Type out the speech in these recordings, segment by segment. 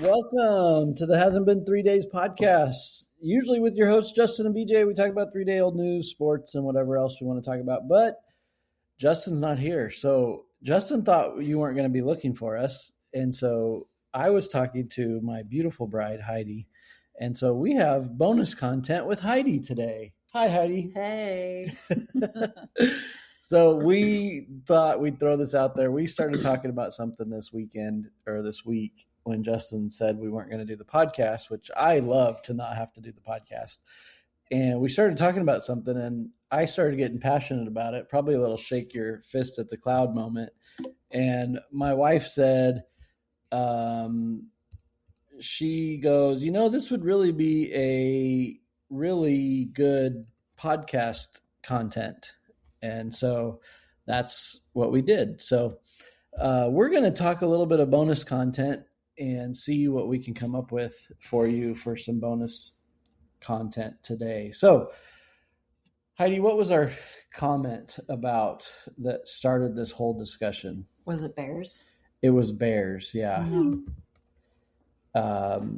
Welcome to the Hasn't Been 3 Days podcast. Usually with your hosts, Justin and BJ, we talk about 3-day-old news, sports, and whatever else we want to talk about. But Justin's not here. So Justin thought you weren't going to be looking for us. And so I was talking to my beautiful bride, Heidi. And so we have bonus content with Heidi today. Hi, Heidi. Hey. So we thought we'd throw this out there. We started talking about something this week when Justin said we weren't going to do the podcast, which I love to not have to do the podcast. And we started talking about something, and I started getting passionate about it, probably a little shake your fist at the cloud moment. And my wife said, she goes, this would really be a really good podcast content. And so that's what we did. So we're going to talk a little bit of bonus content and see what we can come up with for you for some bonus content today. So, Heidi, what was our comment about that started this whole discussion? Was it bears? It was bears, yeah. Mm-hmm.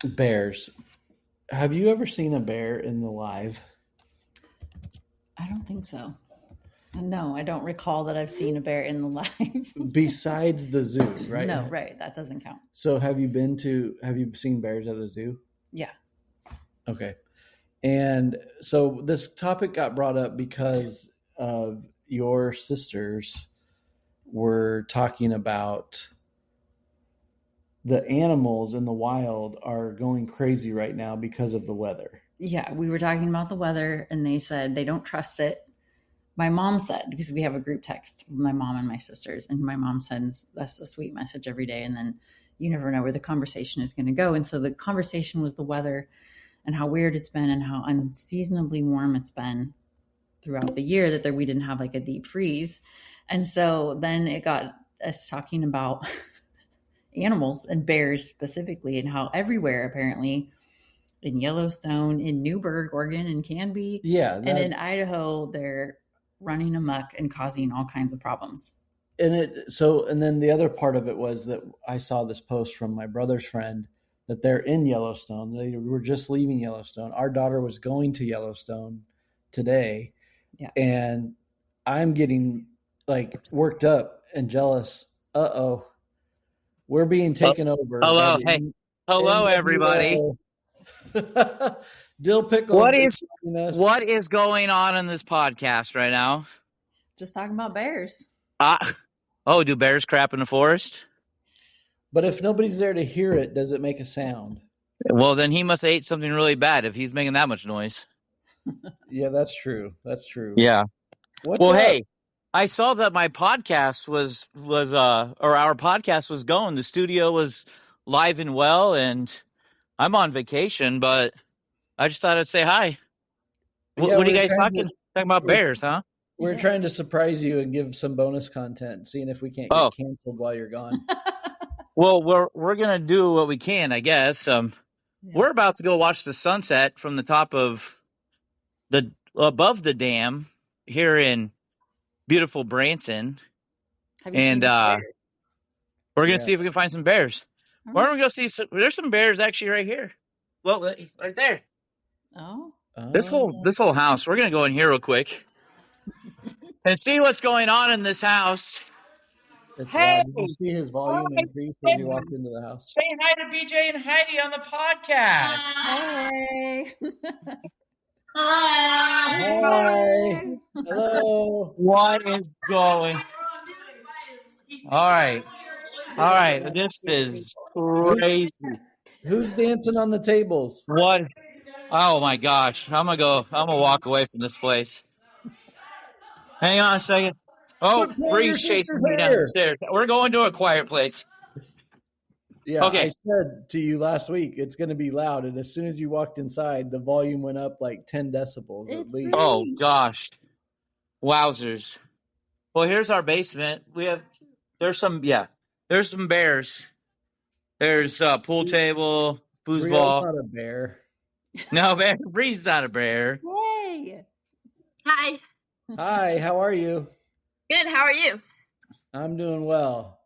Bears. Have you ever seen a bear in the live? I don't think so. No, I don't recall that I've seen a bear in the live. Besides the zoo, right? No, right. That doesn't count. So have you seen bears at a zoo? Yeah. Okay. And so this topic got brought up because of your sisters were talking about the animals in the wild are going crazy right now because of the weather. Yeah, we were talking about the weather, and they said they don't trust it. My mom said, because we have a group text with my mom and my sisters, and my mom sends us a sweet message every day, and then you never know where the conversation is going to go. And so the conversation was the weather and how weird it's been and how unseasonably warm it's been throughout the year, that we didn't have like a deep freeze. And so then it got us talking about animals and bears specifically, and how everywhere apparently in Yellowstone, in Newberg, Oregon, in Canby, and in Idaho, they're running amok and causing all kinds of problems. And then the other part of it was that I saw this post from my brother's friend that they're in Yellowstone. They were just leaving Yellowstone. Our daughter was going to Yellowstone today. Yeah. And I'm getting like worked up and jealous. Uh-oh. We're being taken over. Hello. Hey. Hello, everybody. Dill Pickle. What is going on in this podcast right now? Just talking about bears. Do bears crap in the forest? But if nobody's there to hear it, does it make a sound? Well, then he must have ate something really bad if he's making that much noise. Yeah, that's true. That's true. Yeah. Hey, I saw that my podcast our podcast was going. The studio was live and well, and I'm on vacation, but I just thought I'd say hi. What are you guys talking about bears, huh? We're trying to surprise you and give some bonus content, seeing if we can't get canceled while you're gone. Well, we're gonna do what we can, I guess. We're about to go watch the sunset from the top of above the dam here in beautiful Branson, and we're gonna see if we can find some bears. Right. We're gonna go see. There's some bears actually right here. Well, right there. Oh. This whole house. We're gonna go in here real quick and see what's going on in this house. Hey, did you see his volume increase as you walked into the house? Say hi to BJ and Heidi on the podcast. Hey. Hi. Hello. What is going? All right. This is crazy. Who's dancing on the tables? What? Oh my gosh! I'm gonna walk away from this place. Hang on a second. Oh, Bree's chasing me down the stairs. We're going to a quiet place. Yeah, okay. I said to you last week it's going to be loud, and as soon as you walked inside, the volume went up like 10 decibels at least. Oh gosh, wowzers! Well, here's our basement. There's some bears. There's a pool table, foosball. Not a bear. No, Bree's not a bear. Yay! Hi. Hi. How are you? Good. How are you? I'm doing well.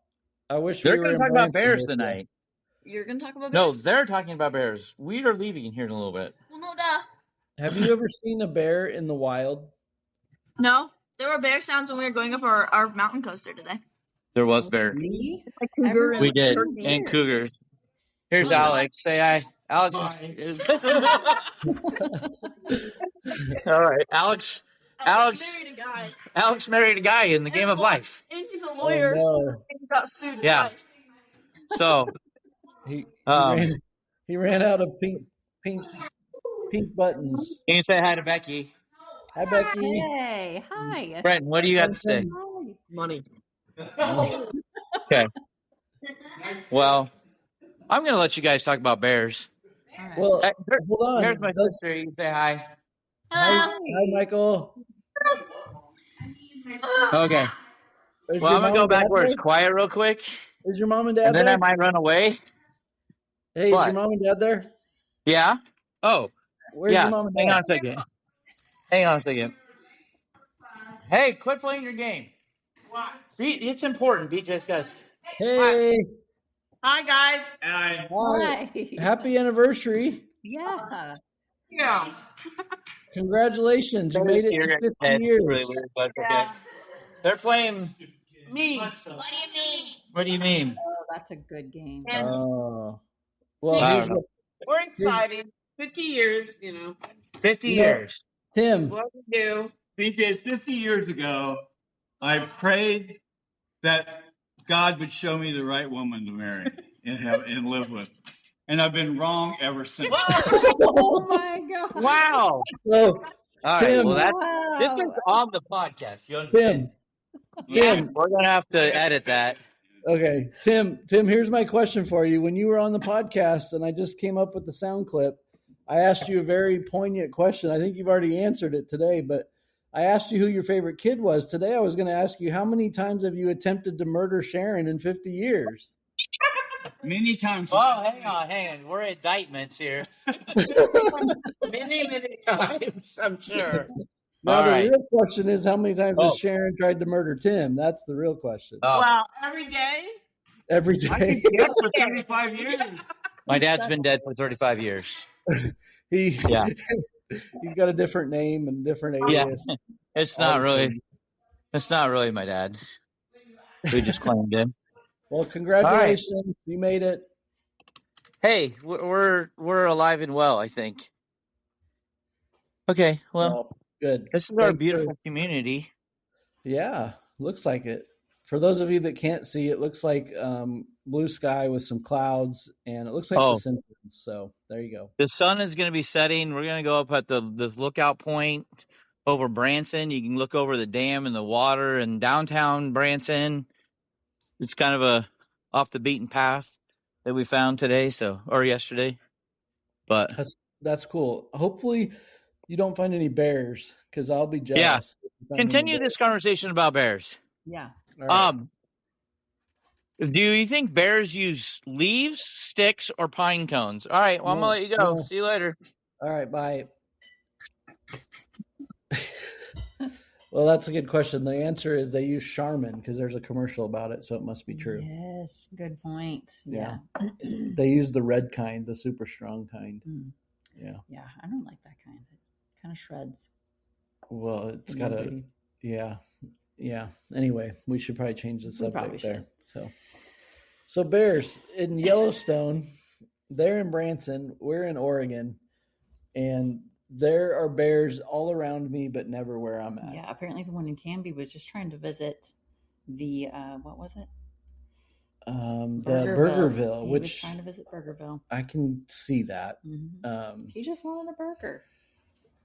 I wish They're we were going to in talk about Branson bears with you. tonight. You're gonna talk about No, bears? they're talking about bears. We are leaving here in a little bit. Well, no, duh. Have you ever seen a bear in the wild? No, there were bear sounds when we were going up our mountain coaster today. There was bear. See? Like cougar We and did. turkey. And cougars. Here's Cougar. Alex. Say hi. Alex is. All right. Alex married a guy, married a guy in the game of life. and he's a Oh lawyer. no, And got sued Yeah. twice. So, he Um, ran out of pink buttons. can you say hi to Becky? Hi Becky. Hey, hi. Brenton, what do you got to say? Hi. Money. Okay. Well, I'm going to let you guys talk about bears. All right. Well, hold on. Here's my sister. You can say hi. Hi, Michael. Okay. Is Well, your I'm going mom to go and back dad where it's there? quiet real quick, Is your mom and dad and then there? I might run away. Hey, is What? your mom and dad there? Yeah? Oh, Where's yeah. your mom and dad? Hang on a second. Hey, quit playing your game. What? It's important. BJ's guys. Hey, Hi, guys. hi. Hi. Happy anniversary. Yeah. Yeah. Congratulations. You made it to 50 It's years. really weird, but okay. They're playing me. What do you mean? Oh, that's a good game. Oh. Well, I here's don't know. what, We're excited. 50 years, 50 You know- years. Tim. what we do. BJ, 50 years ago, I prayed that God would show me the right woman to marry and live with. And I've been wrong ever since. Oh my god. Wow. So, All right. Tim. Well, this is on the podcast. You understand? Tim. We're going to have to edit that. Okay, Tim, here's my question for you. When you were on the podcast and I just came up with the sound clip, I asked you a very poignant question. I think you've already answered it today, but I asked you who your favorite kid was. Today I was going to ask you, how many times have you attempted to murder Sharon in 50 years? Many times. Oh, hang on. We're indictments here. Many times, I'm sure. Now All the right. real question is, how many times has Oh. Sharon tried to murder Tim? That's the real question. Well, every day. Every I've day. been dead for 35 years. My dad's been dead for 35 years. Yeah. He's got a different name and different Yeah. alias. It's All not the really. things. It's not really my dad. We just claimed him. Well, congratulations. You made it. Hey, we're alive and well, I think. Okay, well, Good. this is our Thanks beautiful community. Yeah, looks like it. For those of you that can't see, it looks like blue sky with some clouds, and it looks like Oh. The Simpsons. So there you go. The sun is going to be setting. We're going to go up at this lookout point over Branson. You can look over the dam and the water and downtown Branson. It's kind of a off the beaten path that we found today, or yesterday. But That's cool. Hopefully, you don't find any bears, because I'll be jealous. Yeah. if you find any continue bears. this conversation about bears. Yeah. All right. Do you think bears use leaves, sticks, or pine cones? All right, well, I'm No, going to let you go. no. See you later. All right, bye. Well, that's a good question. The answer is they use Charmin, because there's a commercial about it, so it must be true. Yes. Good point. Yeah. Yeah. They use the red kind, the super strong kind. Mm. Yeah. Yeah. I don't like that kind. It kind of shreds. Well, it's the got a beauty. yeah. Anyway, we should probably change the We probably subject there. So bears in Yellowstone, they're in Branson, we're in Oregon, and there are bears all around me, but never where I'm at. Yeah. Apparently, the one in Canby was just trying to visit the what was it? The Burgerville, He was which trying to visit Burgerville. I can see that. Mhm. He just wanted a burger.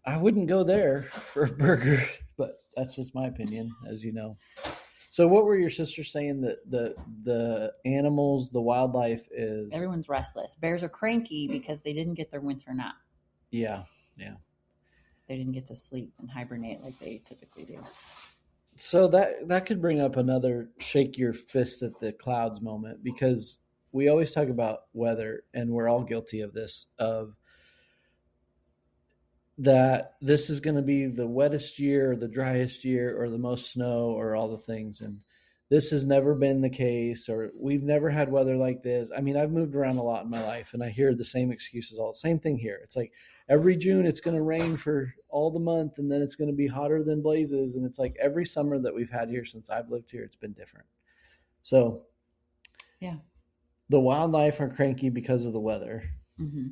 I wouldn't go there for a burger, but that's just my opinion, as you know. So, what were your sisters saying that the animals, the wildlife is? Everyone's restless. Bears are cranky because they didn't get their winter nap. Yeah. They didn't get to sleep and hibernate like they typically do. So that could bring up another shake your fist at the clouds moment, because we always talk about weather, and we're all guilty of this, of that this is going to be the wettest year or the driest year or the most snow or all the things. And this has never been the case, or we've never had weather like this. I mean, I've moved around a lot in my life, and I hear the same excuses all the same thing here. It's like every June it's going to rain for all the month, and then it's going to be hotter than blazes. And it's like every summer that we've had here since I've lived here, it's been different. So Yeah. the wildlife are cranky because of the weather. Mm-hmm.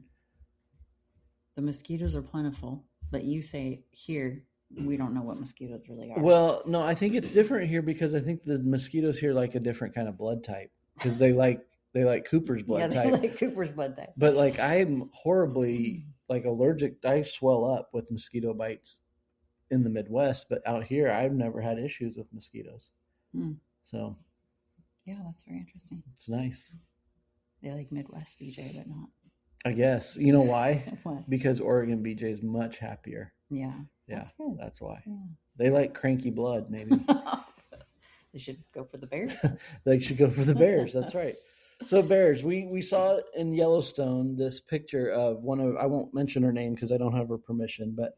The mosquitoes are plentiful, but you say here we don't know what mosquitoes really are. Well, no, I think it's different here because I think the mosquitoes here like a different kind of blood type because they like Cooper's blood yeah, type. like Cooper's blood type. But like I'm horribly like allergic. I swell up with mosquito bites in the Midwest, but out here I've never had issues with mosquitoes. So yeah, that's very interesting. It's nice. They like Midwest BJ, but not. I guess. You know why? What? Because Oregon BJ is much happier. Yeah. Yeah, that's good. That's why. Yeah. They like cranky blood, maybe. They should go for the Bears. They should go for the Bears. That's right. So Bears, we saw in Yellowstone this picture of one of, I won't mention her name because I don't have her permission, but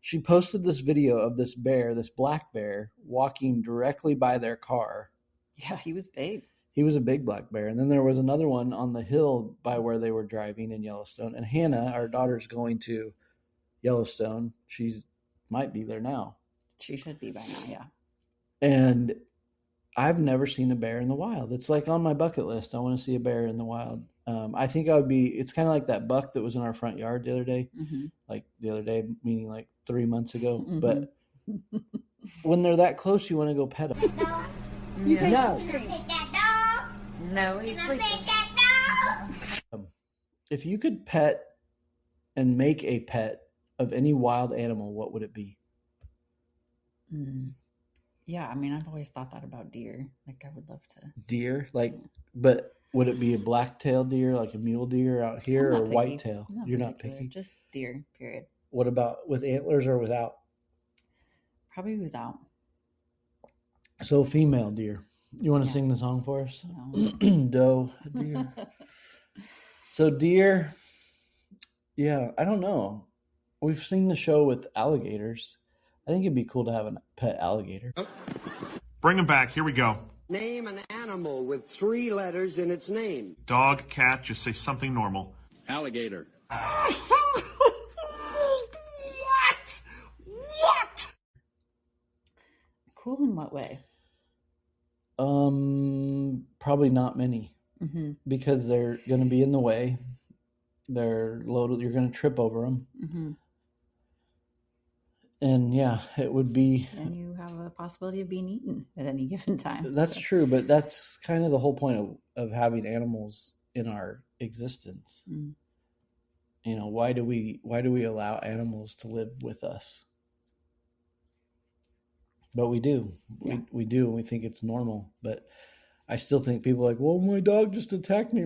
she posted this video of this bear, this black bear, walking directly by their car. Yeah, he was big. He was a big black bear. And then there was another one on the hill by where they were driving in Yellowstone. And Hannah, our daughter's going to Yellowstone. She might be there now. She should be by now, yeah. And I've never seen a bear in the wild. It's like on my bucket list. I want to see a bear in the wild. I think I would be, it's kind of like that buck that was in our front yard the other day. Mm-hmm. Like the other day, meaning like 3 months ago. Mm-hmm. But when they're that close, you want to go pet them. Yeah. No. No, he's sleeping. If you could pet and make a pet of any wild animal, what would it be? Yeah, I mean, I've always thought that about deer. Like, I would love to. Deer? Like, but would it be a black-tailed deer, like a mule deer out here, or white-tail? You're not picky? Just deer, period. What about with antlers or without? Probably without. So female deer. You want to sing the song for us? No. Doe, deer. So deer, yeah, I don't know. We've seen the show with alligators. I think it'd be cool to have a pet alligator. Bring him back. Here we go. Name an animal with 3 letters in its name. Dog, cat, just say something normal. Alligator. What? Cool in what way? Probably not many. Mm-hmm. Because they're going to be in the way. They're loaded. You're going to trip over them. Mm-hmm. And yeah, it would be. And you have a possibility of being eaten at any given time. That's true, but that's kind of the whole point of having animals in our existence. Mm. You know, why do we allow animals to live with us? But we do. Yeah. We do, and we think it's normal. But I still think people are like, well, my dog just attacked me.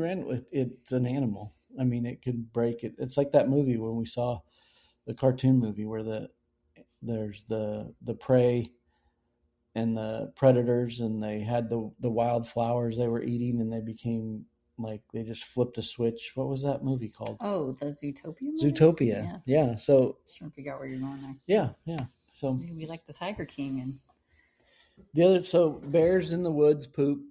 It's an animal. I mean, it can break it. It's like that movie when we saw the cartoon movie where there's the prey and the predators, and they had the wild flowers they were eating, and they became like they just flipped a switch. What was that movie called? Oh, the Zootopia movie? Zootopia. Yeah. So just trying to figure out where you're going there. Yeah. So we like the Tiger King and the other. So bears in the woods poop.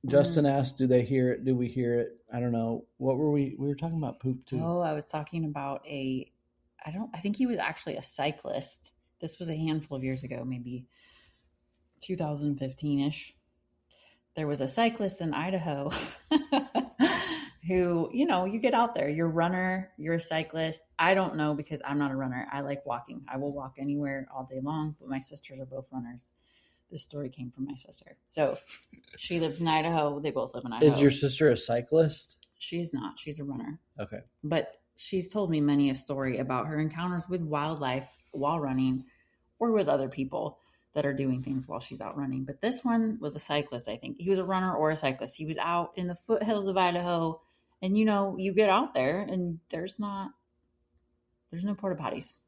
Justin asked, "Do they hear it? Do we hear it?" I don't know. What were we? We were talking about poop too. Oh, I was talking about I think he was actually a cyclist. This was a handful of years ago, maybe 2015-ish. There was a cyclist in Idaho who, you get out there, you're a runner, you're a cyclist. I don't know because I'm not a runner. I like walking. I will walk anywhere all day long, but my sisters are both runners. This story came from my sister. So she lives in Idaho. They both live in Idaho. Is your sister a cyclist? She's not. She's a runner. Okay. But she's told me many a story about her encounters with wildlife while running or with other people that are doing things while she's out running. But this one was a cyclist, I think. He was a runner or a cyclist. He was out in the foothills of Idaho. And, you get out there and there's no porta potties.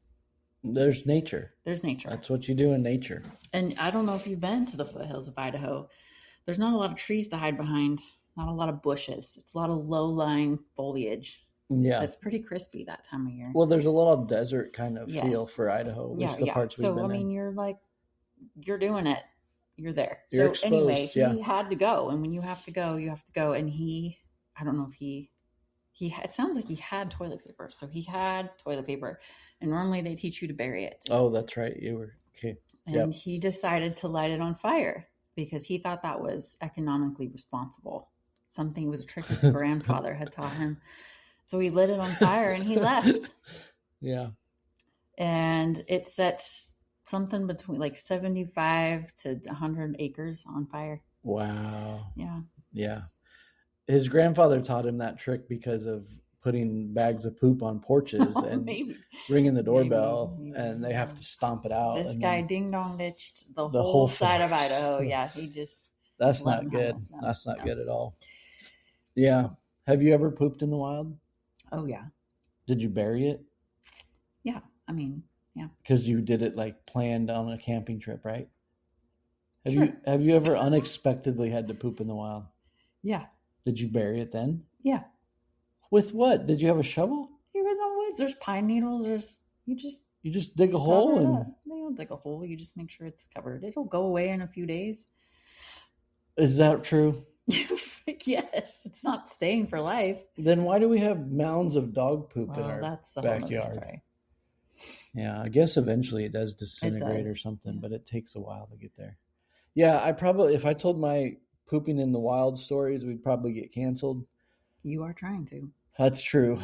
There's nature. There's nature. That's what you do in nature. And I don't know if you've been to the foothills of Idaho. There's not a lot of trees to hide behind. Not a lot of bushes. It's a lot of low-lying foliage. Yeah. It's pretty crispy that time of year. Well, there's a little desert kind of feel for Idaho. At least the parts we've been in. you're doing it. you're there. You're So anyway, exposed, he had to go. And when you have to go, you have to go. And I don't know if it sounds like he had toilet paper. So he had toilet paper. And normally they teach you to bury it. Oh, that's right. You were, okay. And he decided to light it on fire because he thought that was economically responsible. Something was a trick his grandfather had taught him. So he lit it on fire and he left. Yeah. And it sets something between like 75 to 100 acres on fire. Wow. Yeah. Yeah. His grandfather taught him that trick because of putting bags of poop on porches and ringing the doorbell, maybe. And they have to stomp it out. This guy ding dong ditched the whole whole side of Idaho. Yeah, he just. That's not good. No, that's not good at all. Yeah. Have you ever pooped in the wild? Oh yeah. Did you bury it? Yeah. I mean, yeah. Because you did it like planned on a camping trip, right? Have you ever unexpectedly had to poop in the wild? Yeah. Did you bury it then? Yeah. With what? Did you have a shovel? You were in the woods. There's pine needles. You just dig a hole and you don't dig a hole. You just make sure it's covered. It'll go away in a few days. Is that true? Yes, it's not staying for life. Then why do we have mounds of dog poop in our that's the backyard? Yeah, I guess eventually it does disintegrate or something, but it takes a while to get there. Yeah, if I told my pooping in the wild stories, we'd probably get canceled. You are trying to. That's true.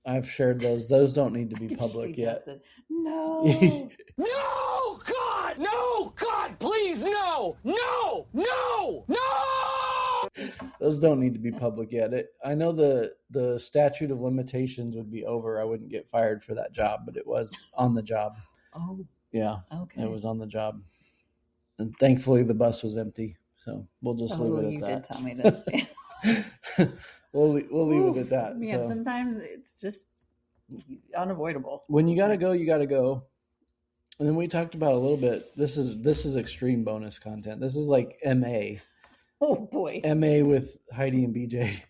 I've shared those. Those don't need to be public yet. No. No, God! No, God, please, no! No! No! No! Those don't need to be public yet. I know the statute of limitations would be over. I wouldn't get fired for that job, but it was on the job. Oh. Yeah. Okay. It was on the job. And thankfully the bus was empty. So we'll just leave it at you that. You did tell me this. We'll leave it at that. Yeah, so. Sometimes it's just unavoidable. When you got to go, you got to go. And then we talked about a little bit. This is extreme bonus content. This is like MA. Oh boy. MA with Heidi and BJ.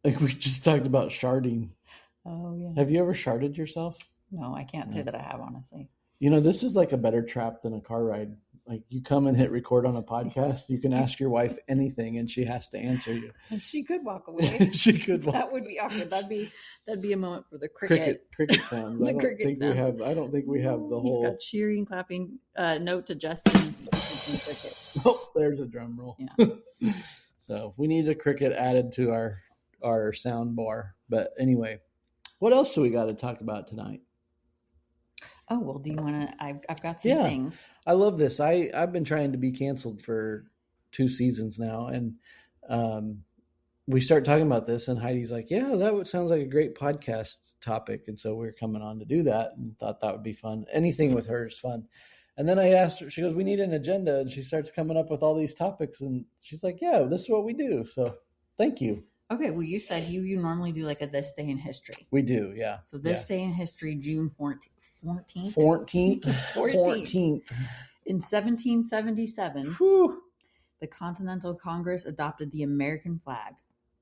Like we just talked about sharding. Oh yeah. Have you ever sharded yourself? No, I can't say that I have, honestly. You know, this is like a better trap than a car ride. Like you come and hit record on a podcast, you can ask your wife anything and she has to answer you. And she could walk away. She could walk. That would be awkward. That'd be a moment for the cricket sounds. I don't think we have the whole. He's got cheering, clapping note to Justin. Oh, there's a drum roll. Yeah. So we need a cricket added to our sound bar. But anyway, what else do we got to talk about tonight? Oh, well, do you want to? I've got some things. I love this. I've been trying to be canceled for 2 seasons now. And we start talking about this and Heidi's like, yeah, sounds like a great podcast topic. And so we're coming on to do that and thought that would be fun. Anything with her is fun. And then I asked her, she goes, we need an agenda. And she starts coming up with all these topics. And she's like, yeah, this is what we do. So thank you. Okay. Well, you said you normally do like a This Day in History. We do. Yeah. So This Day in History, June 14th. 14th. In 1777, Whew. The Continental Congress adopted the American flag,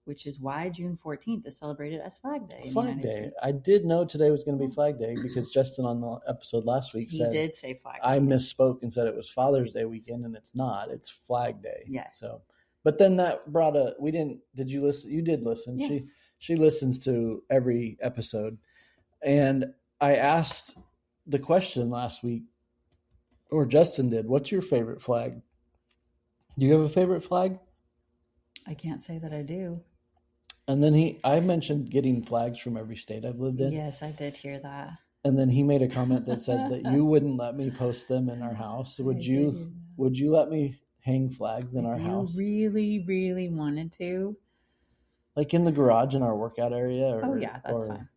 which is why June 14th is celebrated as Flag Day. Flag Day. I did know today was going to be Flag Day because Justin on the episode last week said he did say Flag Day. I misspoke and said it was Father's Day weekend, and it's not. It's Flag Day. Yes. So, but then that brought did you listen? You did listen. Yeah. She listens to every episode, and I asked the question last week, or Justin did, what's your favorite flag? Do you have a favorite flag? I can't say that I do. And then I mentioned getting flags from every state I've lived in. Yes, I did hear that. And then he made a comment that said that you wouldn't let me post them in our house. Would you let me hang flags in our house? You really, really wanted to? Like in the garage in our workout area? That's fine.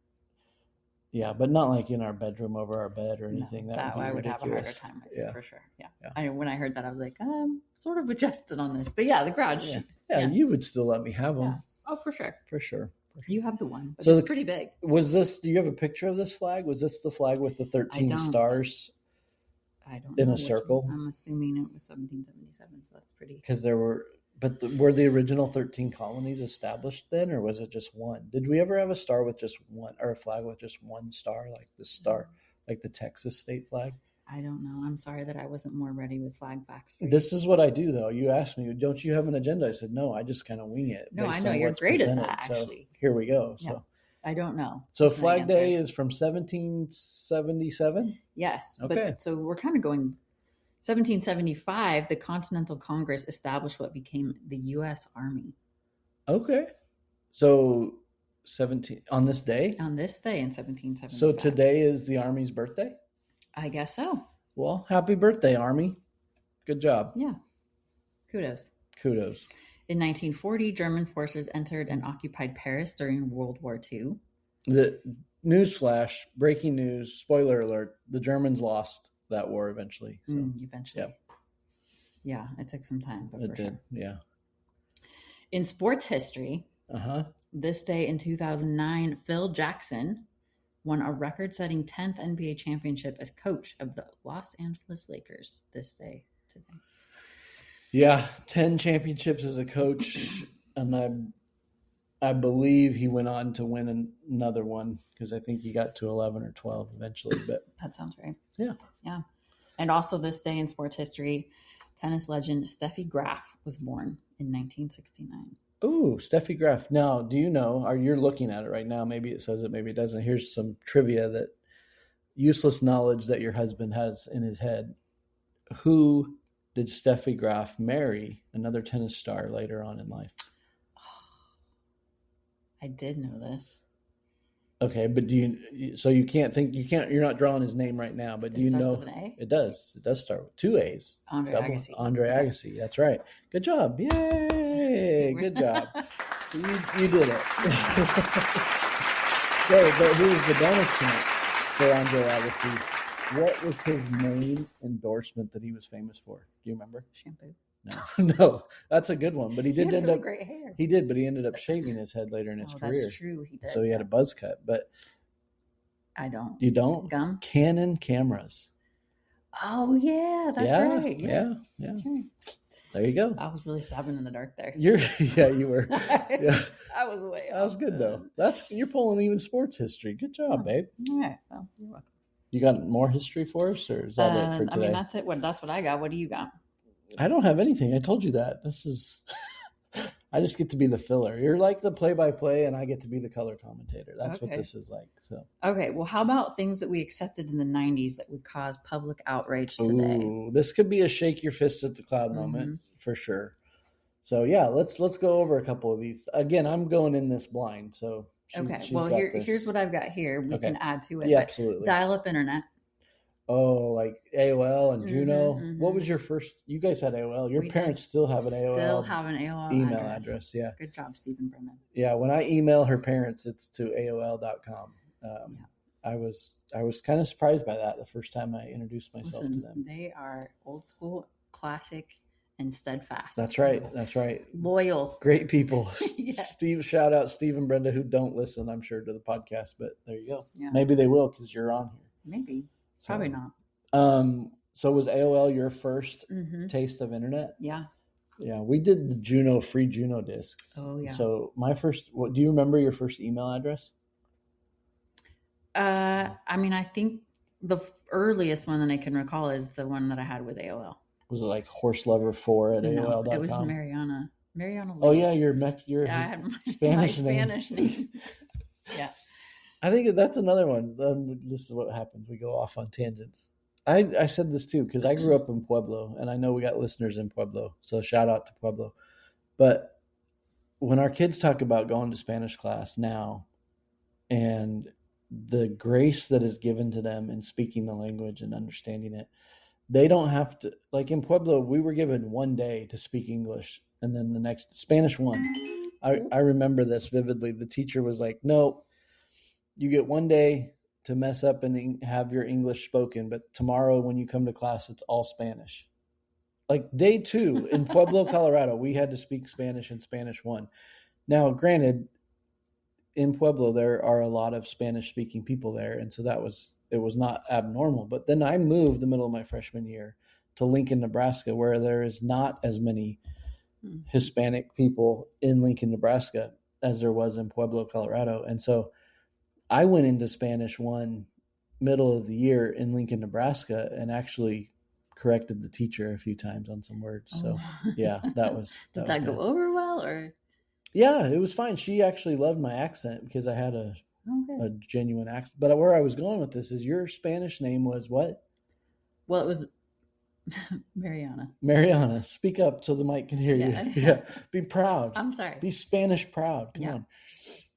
Yeah, but not like in our bedroom over our bed or anything. No, that would be I would ridiculous. have a harder time with it, for sure. Yeah. When I heard that, I was like, I'm sort of adjusted on this. But yeah, the garage. Yeah, you would still let me have them. Yeah. Oh, for sure. For sure. You have the one, but so it's pretty big. Do you have a picture of this flag? Was this the flag with the 13 stars? I don't know. In a circle? I'm assuming it was 1777, so that's pretty. Because were the original 13 colonies established then, or was it just one? Did we ever have a star with just one, or a flag with just one star, like the star, like the Texas state flag? I don't know. I'm sorry that I wasn't more ready with flag facts. This is what I do, though. You asked me, don't you have an agenda? I said, no, I just kind of wing it. No, I know you're great at that, actually. So here we go. Yeah. So I don't know. So Flag Day is from 1777? Yes. Okay. But, so we're kind of going 1775, the Continental Congress established what became the U.S. Army. Okay. So on this day? On this day in 1775. So today is the Army's birthday? I guess so. Well, happy birthday, Army. Good job. Yeah. Kudos. In 1940, German forces entered and occupied Paris during World War II. The newsflash, breaking news, spoiler alert, the Germans lost that war eventually. So. Eventually. Yeah, it took some time, but it for did. Sure. Yeah. In sports history, this day in 2009, Phil Jackson won a record-setting 10th NBA championship as coach of the Los Angeles Lakers this day today. Yeah, 10 championships as a coach, and I believe he went on to win another one because I think he got to 11 or 12 eventually. But that sounds right. Yeah. And also this day in sports history, tennis legend Steffi Graf was born in 1969. Ooh, Steffi Graf. Now, do you know, you're looking at it right now, maybe it says it, maybe it doesn't. Here's some trivia that useless knowledge that your husband has in his head. Who did Steffi Graf marry, another tennis star later on in life? I did know this. Okay, but you're not drawing his name right now, but do you know? With an A? It does start with 2 A's. Andre Agassi. Andre Agassi, that's right. Good job. Yay, good job. You did it. So, but here's the bonus point for Andre Agassi. What was his main endorsement that he was famous for? Do you remember? Shampoo. No, that's a good one. But he did end up great hair. He did, but he ended up shaving his head later in his career. That's true. He did. So he had a buzz cut. But I don't. You don't? Gum? Canon cameras. Oh yeah, that's right. Yeah. That's right. There you go. I was really stabbing in the dark there. You were. Yeah. I was way off. That was good though. You're pulling even sports history. Good job, babe. All right. Well, you're welcome. You got more history for us, or is that it for today? I mean, that's it. That's what I got. What do you got? I don't have anything. I told you that. This is. I just get to be the filler. You're like the play-by-play, and I get to be the color commentator. That's what this is like. So. Okay. Well, how about things that we accepted in the '90s that would cause public outrage today? Ooh, this could be a shake your fist at the cloud moment for sure. So yeah, let's go over a couple of these. Again, I'm going in this blind, so. She's well, here's what I've got here. We can add to it. Yeah, absolutely. Dial-up internet. Oh, like AOL and Juno. What was your first? You guys had AOL. Your parents still have an AOL. Still have an AOL email address. Yeah. Good job, Stephen Brennan. Yeah, when I email her parents, it's to AOL.com. I was kind of surprised by that the first time I introduced myself to them. They are old school, classic, and steadfast. That's right. Loyal. Great people. Yes. Shout out Steve and Brenda, who don't listen, I'm sure, to the podcast, but there you go. Yeah. Maybe they will because you're on here. Maybe. Probably not. So was AOL your first taste of internet? Yeah. Yeah, we did the free Juno discs. Oh yeah. So my first, do you remember your first email address? I mean, I think the earliest one that I can recall is the one that I had with AOL. Was it like horselover4 at AOL.com? It was Mariana. Mariana. Oh yeah, your I had my Spanish name. Yeah. I think that's another one. This is what happens. We go off on tangents. I said this too because I grew up in Pueblo, and I know we got listeners in Pueblo, so shout out to Pueblo. But when our kids talk about going to Spanish class now and the grace that is given to them in speaking the language and understanding it, they don't have to, like in Pueblo, we were given one day to speak English and then the next Spanish one. I remember this vividly. The teacher was like, no, you get one day to mess up and have your English spoken, but tomorrow when you come to class, it's all Spanish. Like day 2 in Pueblo, Colorado, we had to speak Spanish in Spanish 1. Now, granted, in Pueblo, there are a lot of Spanish-speaking people there, and so it was not abnormal. But then I moved the middle of my freshman year to Lincoln, Nebraska, where there is not as many Hispanic people in Lincoln, Nebraska as there was in Pueblo, Colorado. And so I went into Spanish 1 middle of the year in Lincoln, Nebraska, and actually corrected the teacher a few times on some words. So yeah, that was. Did that go over well, or? Yeah, it was fine. She actually loved my accent because I had a genuine accent. But where I was going with this is your Spanish name was what? Well, it was Mariana. Mariana. Speak up so the mic can hear you. Yeah. Be proud. I'm sorry. Be Spanish proud. Come on.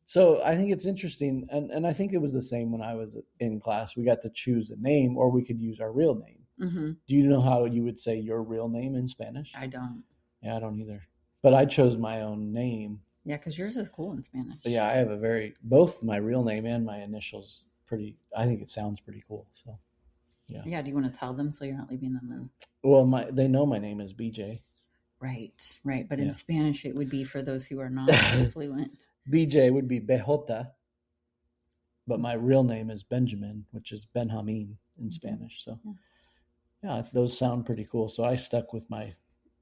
So I think it's interesting. And I think it was the same when I was in class. We got to choose a name, or we could use our real name. Mm-hmm. Do you know how you would say your real name in Spanish? I don't. Yeah, I don't either. But I chose my own name. Yeah, because yours is cool in Spanish. But yeah, I have both my real name and my initials I think it sounds pretty cool. So yeah. Yeah, do you want to tell them so you're not leaving them in? Well, they know my name is BJ. Right. But in Spanish, it would be for those who are not fluent. BJ would be Bejota, but my real name is Benjamin, which is Benjamin in Spanish. So yeah, those sound pretty cool. So I stuck with my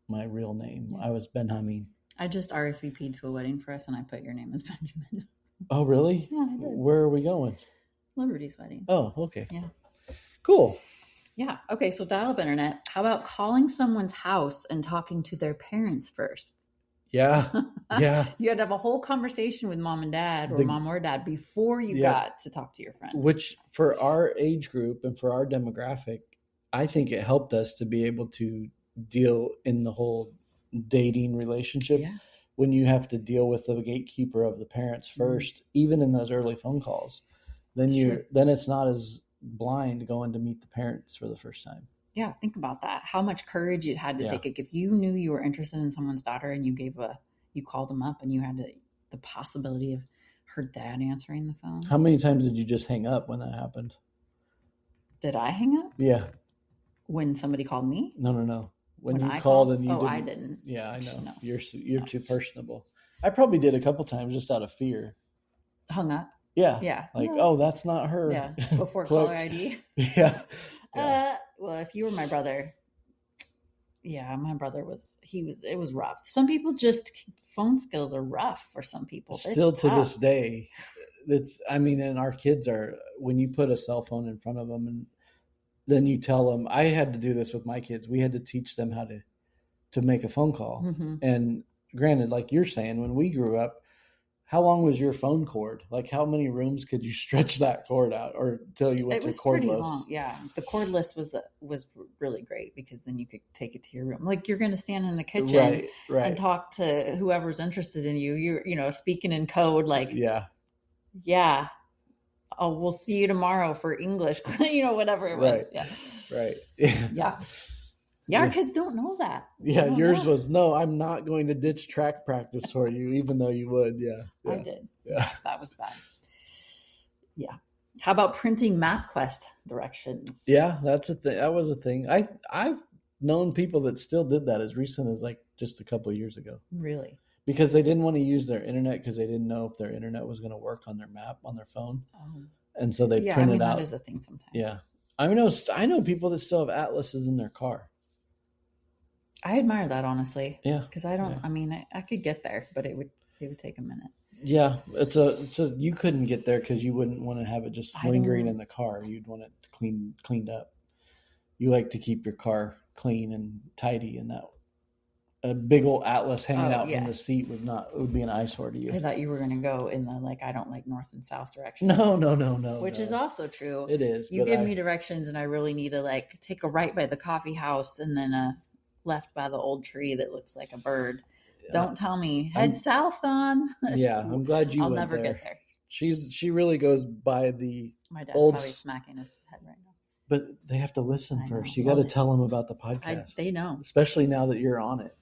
real name. I was Benjamin. I just RSVP'd to a wedding for us, and I put your name as Benjamin. Oh, really? Yeah, I did. Where are we going? Liberty's wedding. Oh, okay. Yeah. Cool. Yeah. Okay, so dial-up internet. How about calling someone's house and talking to their parents first? Yeah. Yeah. You had to have a whole conversation with mom and dad, or mom or dad, before you got to talk to your friend. Which, for our age group and for our demographic, I think it helped us to be able to deal in the whole dating relationship when you have to deal with the gatekeeper of the parents first, even in those early phone calls. Then it's not as blind going to meet the parents for the first time. Yeah, think about that. How much courage you had to take it. If you knew you were interested in someone's daughter and you called them up and you had the possibility of her dad answering the phone. How many times did you just hang up when that happened? Did I hang up? Yeah. When somebody called me? No. When you called and you didn't. I didn't. Yeah, I know. No. You're too personable. I probably did a couple times just out of fear. Hung up? Yeah. Yeah. Like, oh, that's not her. Yeah. Before caller ID. Yeah. Well, if you were my brother, my brother it was rough. Some people phone skills are rough for some people. Still to this day. And our kids when you put a cell phone in front of them and then you tell them, I had to do this with my kids. We had to teach them how to make a phone call. Mm-hmm. And granted, like you're saying, when we grew up, how long was your phone cord? Like, how many rooms could you stretch that cord out, or till you went to cordless? It was pretty long. Yeah, the cordless was really great because then you could take it to your room. Like, you're going to stand in the kitchen and talk to whoever's interested in you. You're speaking in code. Like, yeah. Oh, we'll see you tomorrow for English. Whatever it was. Yeah. Right. Yeah. Yeah, our kids don't know that. Yeah, yours was, no, I'm not going to ditch track practice for you, even though you would. Yeah. I did. Yeah. That was bad. Yeah. How about printing MapQuest directions? Yeah, that's a thing. That was a thing. I've known people that still did that as recent as like just a couple of years ago. Really? Because they didn't want to use their internet because they didn't know if their internet was going to work on their map on their phone. And so they printed out. That is a thing sometimes. Yeah. I know people that still have atlases in their car. I admire that, honestly. Yeah. Because I don't, I could get there, but it would take a minute. Yeah. It's you couldn't get there because you wouldn't want to have it just lingering in the car. You'd want it cleaned up. You like to keep your car clean and tidy, and that a big old atlas hanging out from the seat would be an eyesore to you. I thought you were going to go in the, I don't like north and south direction. No. Which is also true. It is. You give me directions and I really need to take a right by the coffee house and then a left by the old tree that looks like a bird. Yeah. Don't tell me head south on. Yeah, I'm glad you. I'll never get there. She really goes by the. My dad's probably smacking his head right now. But they have to listen first. You got to tell them about the podcast. They know, especially now that you're on it.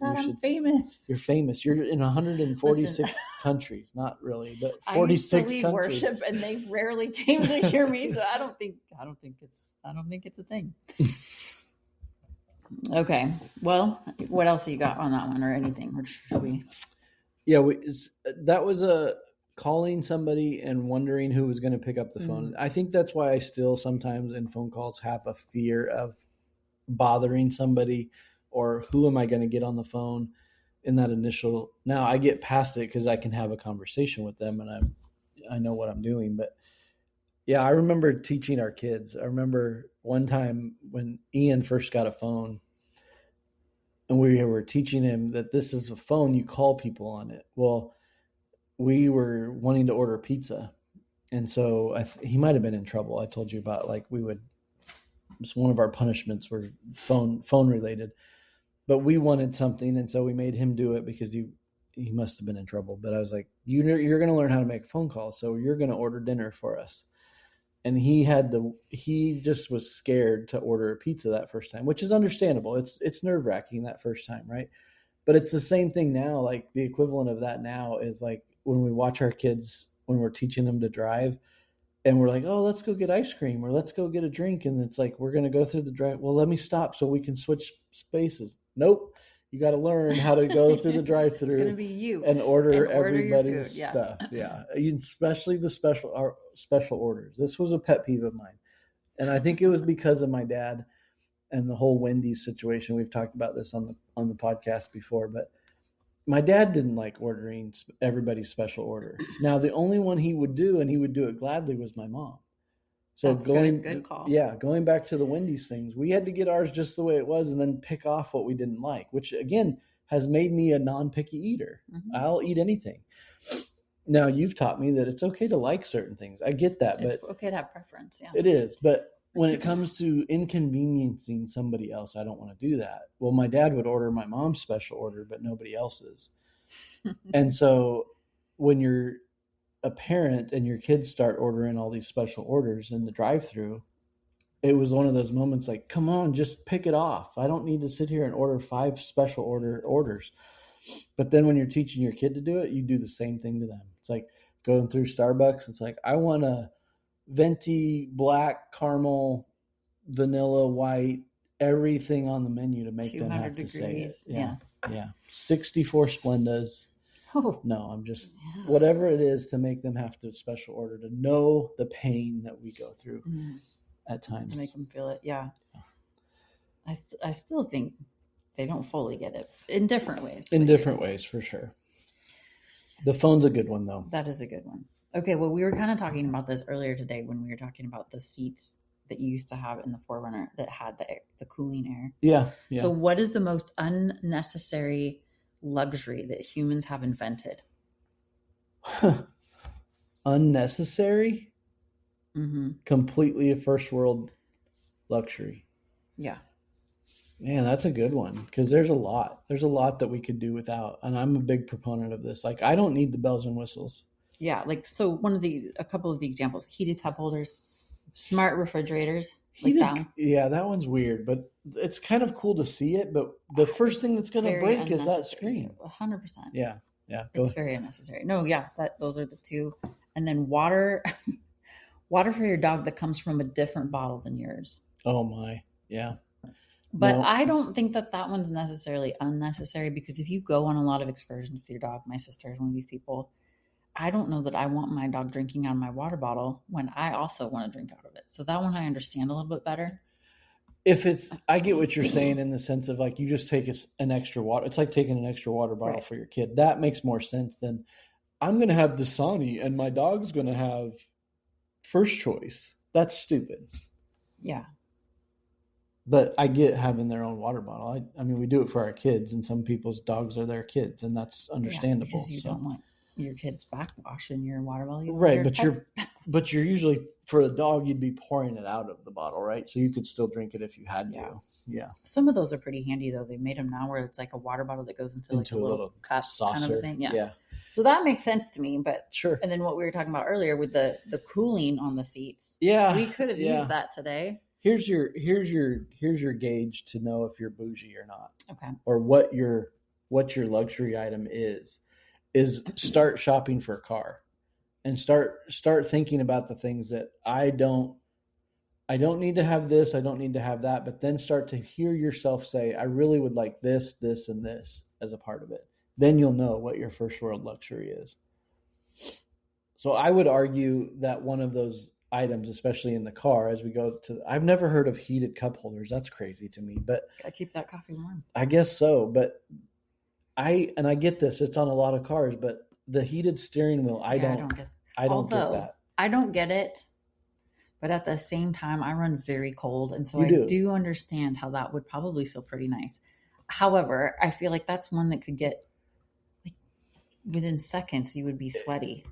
I'm famous. You're famous. You're in 146 countries. Not really, but 46 I used to lead countries. Worship, and they rarely came to hear me. So I don't think it's a thing. Okay. Well, what else you got on that one, or anything? Or should we? Yeah, that was calling somebody and wondering who was going to pick up the phone. I think that's why I still sometimes in phone calls have a fear of bothering somebody, or who am I going to get on the phone in that initial. Now I get past it because I can have a conversation with them and I know what I'm doing. But Yeah, I remember teaching our kids. I remember one time when Ian first got a phone, and we were teaching him that this is a phone, you call people on it. Well, we were wanting to order pizza. And so he might have been in trouble. I told you about, like, one of our punishments were phone related, but we wanted something. And so we made him do it because he must have been in trouble. But I was like, you're going to learn how to make a phone call. So you're going to order dinner for us. And he just was scared to order a pizza that first time, which is understandable. It's nerve wracking that first time. Right. But it's the same thing now. Like, the equivalent of that now is like when we watch our kids, when we're teaching them to drive, and we're like, oh, let's go get ice cream or let's go get a drink. And it's like, we're going to go through the drive. Well, let me stop so we can switch spaces. Nope. You got to learn how to go through the drive through. It's going to be you. And order your everybody's food. Yeah. stuff. Yeah. Especially the special orders. This was a pet peeve of mine. And I think it was because of my dad and the whole Wendy's situation. We've talked about this on the podcast before, but my dad didn't like ordering everybody's special order. Now, the only one he would do, and he would do it gladly, was my mom. So That's good call. Yeah, going back to the Wendy's things, we had to get ours just the way it was and then pick off what we didn't like, which again has made me a non-picky eater. Mm-hmm. I'll eat anything. Now, you've taught me that it's okay to like certain things. I get that, but it's okay to have preference. Yeah, it is. But when it comes to inconveniencing somebody else, I don't want to do that. Well, my dad would order my mom's special order, but nobody else's. And so when you're a parent and your kids start ordering all these special orders in the drive-thru, it was one of those moments like, come on, just pick it off. I don't need to sit here and order 5 special orders. But then when you're teaching your kid to do it, you do the same thing to them. It's like going through Starbucks. It's like, I want a venti, black, caramel, vanilla, white, everything on the menu to make them have to say it. Yeah. 64 Splendas. Oh. No, I'm just, whatever it is to make them have to special order, to know the pain that we go through at times. To make them feel it, yeah. I still think they don't fully get it in different ways. In different ways, for sure. The phone's a good one, though. That is a good one. Okay, well, we were kind of talking about this earlier today when we were talking about the seats that you used to have in the 4Runner that had the cooling air. Yeah. So what is the most unnecessary luxury that humans have invented? Unnecessary? Mm-hmm. Completely a first world luxury. Yeah. Man, that's a good one, because there's a lot. There's a lot that we could do without, and I'm a big proponent of this. Like, I don't need the bells and whistles. Yeah, like, so a couple of the examples: heated cup holders, smart refrigerators. Yeah, that one's weird, but it's kind of cool to see it. But the first thing that's going to break is that screen. 100%. Yeah. It's very unnecessary. No, yeah, those are the two. And then water for your dog that comes from a different bottle than yours. Oh my, yeah. But no. I don't think that one's necessarily unnecessary, because if you go on a lot of excursions with your dog, my sister is one of these people, I don't know that I want my dog drinking out of my water bottle when I also want to drink out of it. So that one I understand a little bit better. I get what you're saying in the sense of, like, you just take an extra water. It's like taking an extra water bottle for your kid. That makes more sense than I'm going to have Dasani and my dog's going to have first choice. That's stupid. Yeah. But I get having their own water bottle. I mean, we do it for our kids, and some people's dogs are their kids, and that's understandable. Because you don't want your kids backwash in your water bottle. Right, but you're usually, for a dog, you'd be pouring it out of the bottle, right? So you could still drink it if you had to. Yeah. Some of those are pretty handy, though. They made them now where it's like a water bottle that goes into a little cup saucer kind of thing. Yeah. So that makes sense to me. But sure. And then what we were talking about earlier with the cooling on the seats. Yeah. We could have used that today. Here's your gauge to know if you're bougie or not. Okay. Or what your luxury item is start shopping for a car, and start thinking about the things that I don't need to have this, I don't need to have that, but then start to hear yourself say, I really would like this, this, and this as a part of it. Then you'll know what your first world luxury is. So I would argue that one of those items, especially in the car, as we go to, I've never heard of heated cup holders. That's crazy to me, but gotta keep that coffee warm. I guess so. But I get this, it's on a lot of cars, but the heated steering wheel, I don't get that. I don't get it But at the same time, I run very cold. And so You I do understand how that would probably feel pretty nice. However, I feel like that's one that could get like within seconds, you would be sweaty.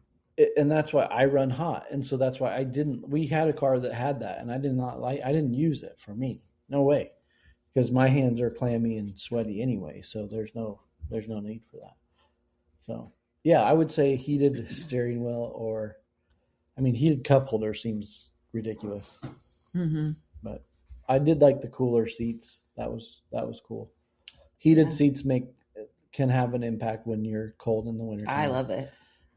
And that's why I run hot. And so that's why we had a car that had that, and I didn't use it for me. No way. Because my hands are clammy and sweaty anyway. So there's no need for that. So yeah, I would say heated steering wheel heated cup holder seems ridiculous. Mm-hmm. But I did like the cooler seats. That was cool. Heated seats can have an impact when you're cold in the winter. I love it.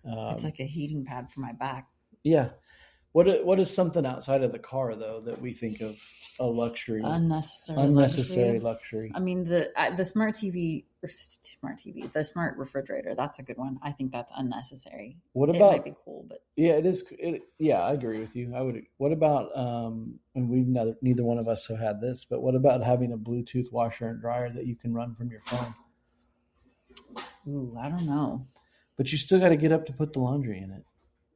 It's like a heating pad for my back. Yeah. What is something outside of the car though that we think of a luxury? Unnecessary luxury. I mean the smart TV, the smart refrigerator. That's a good one. I think that's unnecessary. What about? It might be cool, but yeah, it is. Yeah, I agree with you. I would. What about? And neither one of us have had this, but what about having a Bluetooth washer and dryer that you can run from your phone? Ooh, I don't know. But you still got to get up to put the laundry in it,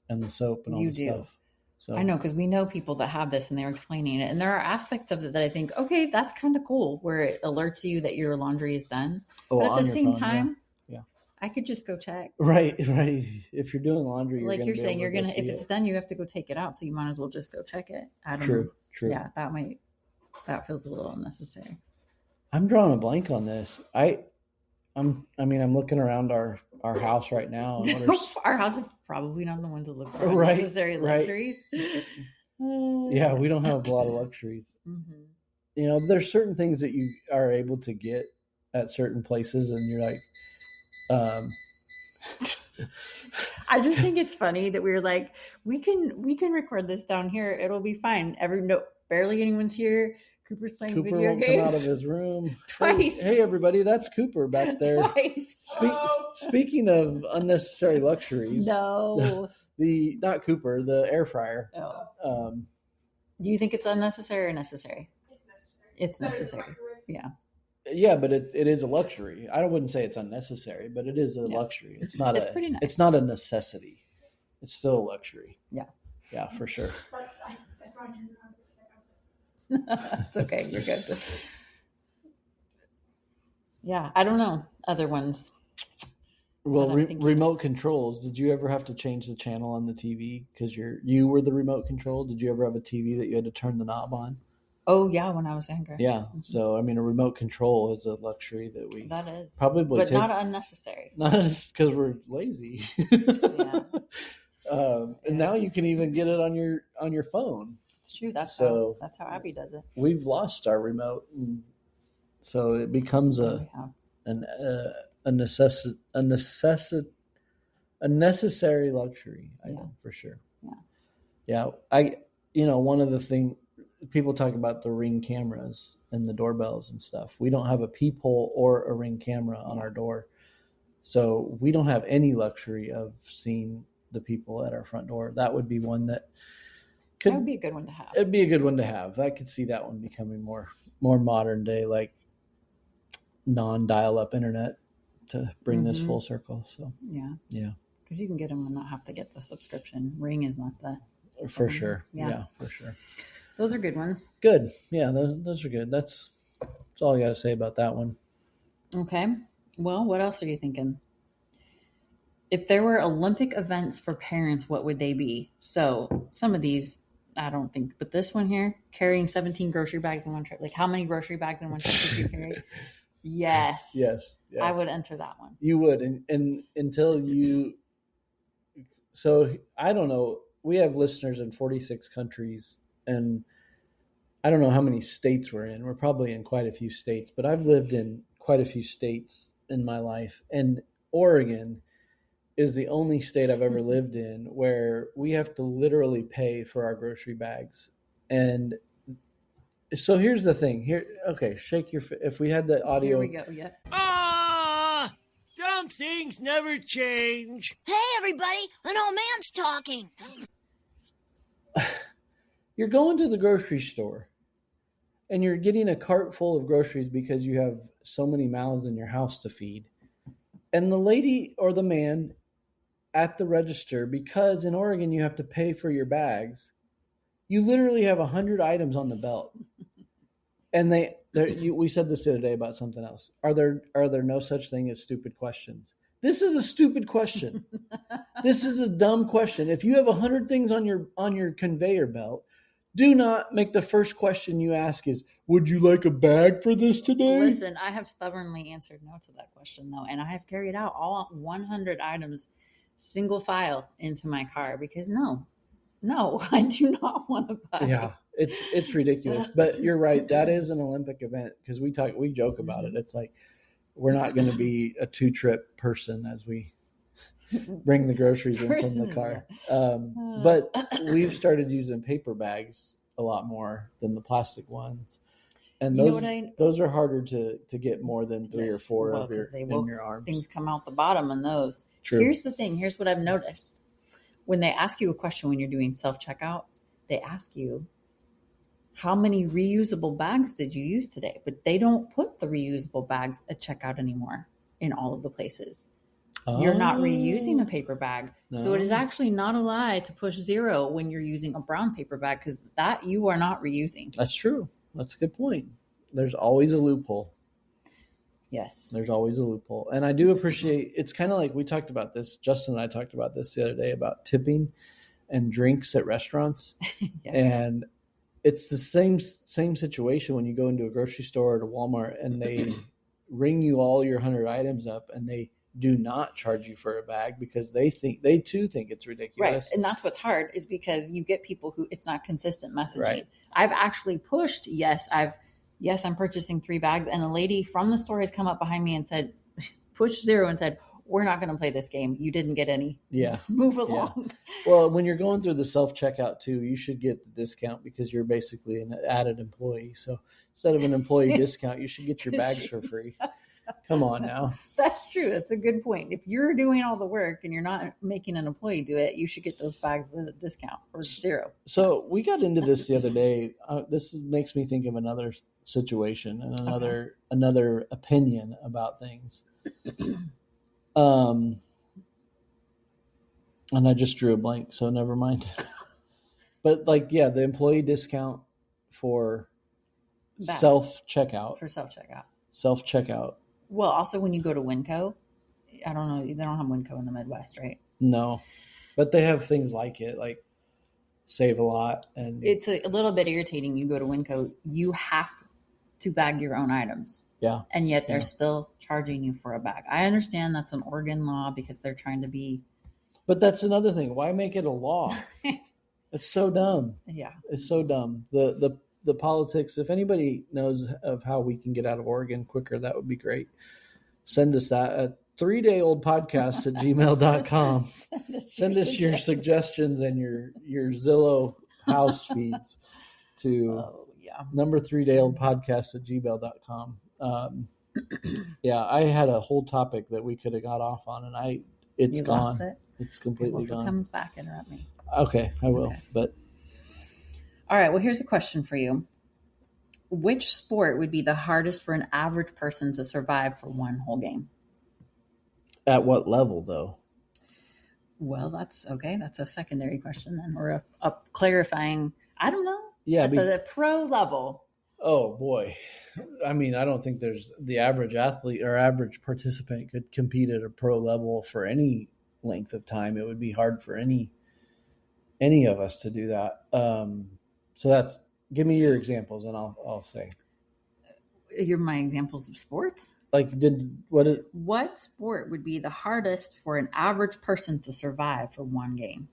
and the soap and all the stuff. So I know, because we know people that have this and they're explaining it. And there are aspects of it that I think, okay, that's kind of cool, where it alerts you that your laundry is done. But at the same time, yeah, I could just go check. Right. If you're doing laundry, like you're saying, if it's done, you have to go take it out. So you might as well just go check it. I don't know. True. Yeah, that feels a little unnecessary. I'm drawing a blank on this. I'm looking around our house right now. And our house is probably not the one to look for right, necessary luxuries. Yeah, we don't have a lot of luxuries. Mm-hmm. There's certain things that you are able to get at certain places, and you're like, I just think it's funny that we were like, we can record this down here. It'll be fine. Barely anyone's here. Cooper's playing video games. Cooper won't come out of his room twice. Hey, everybody, that's Cooper back there. Twice. Speaking of unnecessary luxuries, no, not Cooper, the air fryer. Oh. Do you think it's unnecessary or necessary? It's necessary. Yeah. Yeah, but it is a luxury. I wouldn't say it's unnecessary, but it is a luxury. It's not. It's pretty nice. It's not a necessity. It's still a luxury. Yeah. Yeah, for sure. It's okay. You're good. Yeah, I don't know other ones. Well, remote controls. Did you ever have to change the channel on the TV because you were the remote control? Did you ever have a TV that you had to turn the knob on? Oh yeah, when I was younger. Yeah. Mm-hmm. So a remote control is a luxury that is probably, but not unnecessary. Not because we're lazy. Yeah. And now you can even get it on your phone. It's true. That's how Abby does it. We've lost our remote, and so it becomes a necessary luxury. I think, for sure. Yeah. One of the things people talk about the Ring cameras and the doorbells and stuff. We don't have a peephole or a Ring camera on our door, so we don't have any luxury of seeing the people at our front door. That would be one that would be a good one to have. It'd be a good one to have. I could see that one becoming more modern day, like non-dial-up internet to bring this full circle. So yeah, because you can get them and not have to get the subscription. Ring is not the for sure. Yeah, for sure. Those are good ones. Good. Yeah, those are good. That's all I got to say about that one. Okay. Well, what else are you thinking? If there were Olympic events for parents, what would they be? So some of these, I don't think, but this one here, carrying 17 grocery bags in one trip. Like how many grocery bags in one trip did you carry? Yes. I would enter that one. You would. And until you, so I don't know, we have listeners in 46 countries, and I don't know how many states we're in. We're probably in quite a few states, but I've lived in quite a few states in my life. And Oregon is the only state I've ever lived in where we have to literally pay for our grocery bags. And so here's the thing. Shake your if we had the audio. Here we go. Yeah. Some things never change. Hey, everybody, an old man's talking. You're going to the grocery store and you're getting a cart full of groceries because you have so many mouths in your house to feed. And the lady or the man at the register, because in Oregon you have to pay for your bags, You literally have 100 items on the belt, and we said this the other day about something else. Are there no such thing as stupid questions? This is a stupid question. This is a dumb question. If you have 100 things on your conveyor belt, do not make the first question you ask is, would you like a bag for this today? Listen, I have stubbornly answered no to that question, though, and I have carried out all 100 items single file into my car because no, I do not want to buy. Yeah, it's ridiculous. But you're right. That is an Olympic event because we joke about it. It's like we're not going to be a 2-trip person as we bring the groceries in from the car. But we've started using paper bags a lot more than the plastic ones. And those are harder to get more than 3 or 4 of in your arms. Things come out the bottom on those. True. Here's the thing. Here's what I've noticed. When they ask you a question when you're doing self-checkout, they ask you, how many reusable bags did you use today? But they don't put the reusable bags at checkout anymore in all of the places. You're not reusing a paper bag. No. So it is actually not a lie to push 0 when you're using a brown paper bag because that you are not reusing. That's true. That's a good point. There's always a loophole. Yes. There's always a loophole. And I do appreciate, it's kind of like we talked about this, Justin and I talked about this the other day about tipping and drinks at restaurants. Yeah. And it's the same situation when you go into a grocery store or to Walmart and they ring you all your 100 items up and they do not charge you for a bag because they too think it's ridiculous. Right. And that's what's hard is because you get people who it's not consistent messaging. Right. I've actually pushed, I'm purchasing 3 bags. And a lady from the store has come up behind me and said, push 0 and said, we're not going to play this game. You didn't get any. Yeah. Move along. Yeah. Well, when you're going through the self-checkout too, you should get the discount because you're basically an added employee. So instead of an employee discount, you should get your bags for free. Come on now. That's true. That's a good point. If you're doing all the work and you're not making an employee do it, you should get those bags at a discount or 0. So we got into this the other day. This makes me think of another situation and another opinion about things. And I just drew a blank, so never mind. But the employee discount for self-checkout. Self-checkout. Well, also when you go to Winco, I don't know, they don't have Winco in the Midwest, right? No, but they have things like it, like Save a Lot. And it's a little bit irritating. You go to Winco, you have to bag your own items. Yeah. And yet they're still charging you for a bag. I understand that's an Oregon law because they're trying to be. But that's another thing. Why make it a law? It's so dumb. Yeah. It's so dumb. The politics, if anybody knows of how we can get out of Oregon quicker, that would be great. Send us that at 3dayoldpodcast@gmail.com. Send us your suggestions and your Zillow house feeds to number 3dayoldpodcast@gmail.com. I had a whole topic that we could have got off on, and it's gone. Lost it? It's completely gone. If it comes back, interrupt me. Okay, I will. Okay. But all right. Well, here's a question for you. Which sport would be the hardest for an average person to survive for one whole game? At what level, though? Well, that's okay. That's a secondary question then, or a clarifying. I don't know. Yeah, at the pro level. Oh boy, I mean, I don't think there's the average athlete or average participant could compete at a pro level for any length of time. It would be hard for any of us to do that. So give me your examples and I'll say. You're my examples of sports? What sport would be the hardest for an average person to survive for one game?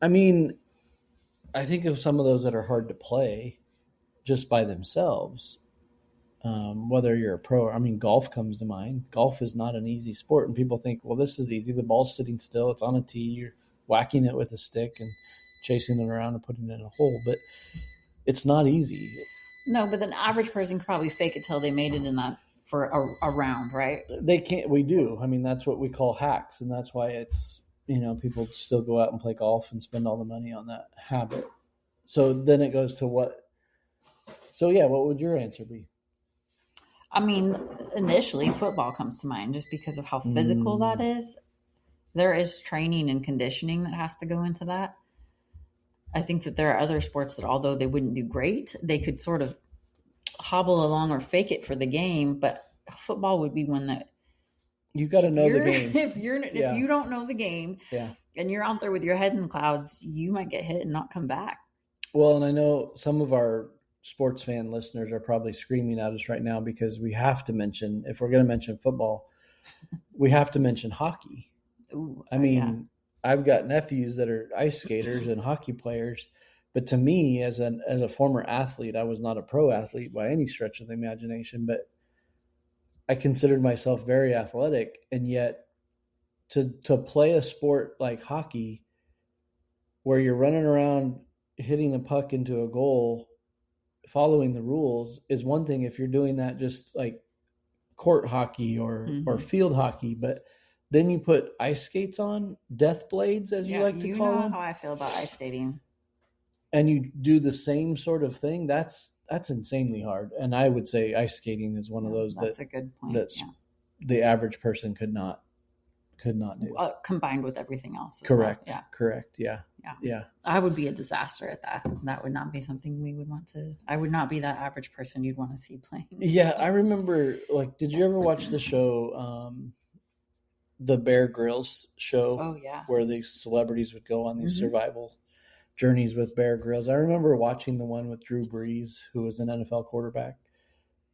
I mean, I think of some of those that are hard to play just by themselves. Whether you're a pro, I mean, golf comes to mind. Golf is not an easy sport, and people think, well, this is easy. The ball's sitting still. It's on a tee. You're whacking it with a stick and chasing it around and putting it in a hole, but it's not easy. No, but an average person could probably fake it till they made it in that for a round, right? They can't. We do. I mean, that's what we call hacks, and that's why it's, people still go out and play golf and spend all the money on that habit. So then it goes to what? So yeah, what would your answer be? I mean, initially football comes to mind just because of how physical that is. There is training and conditioning that has to go into that. I think that there are other sports that, although they wouldn't do great, they could sort of hobble along or fake it for the game. But football would be one that you got to know the game. If you don't know the game, and you're out there with your head in the clouds, you might get hit and not come back. Well, and I know some of our sports fan listeners are probably screaming at us right now because we have to mention, if we're going to mention football, we have to mention hockey. Ooh, I mean, I've got nephews that are ice skaters and hockey players, but to me, as a former athlete, I was not a pro athlete by any stretch of the imagination, but I considered myself very athletic, and yet to play a sport like hockey where you're running around hitting a puck into a goal, following the rules is one thing if you're doing that just like court hockey or field hockey, but then you put ice skates on, death blades, as you like to call them. You know how I feel about ice skating. And you do the same sort of thing. That's insanely hard. And I would say ice skating is one of those that's a good point. That's the average person could not do. Combined with everything else. Correct. Well. Yeah. Correct. Yeah. I would be a disaster at that. That would not be something we would want to. I would not be that average person you'd want to see playing. Yeah, I remember. Like, did you ever watch the show, the Bear Grylls show? Oh yeah. Where these celebrities would go on these survival journeys with Bear Grylls. I remember watching the one with Drew Brees, who was an NFL quarterback.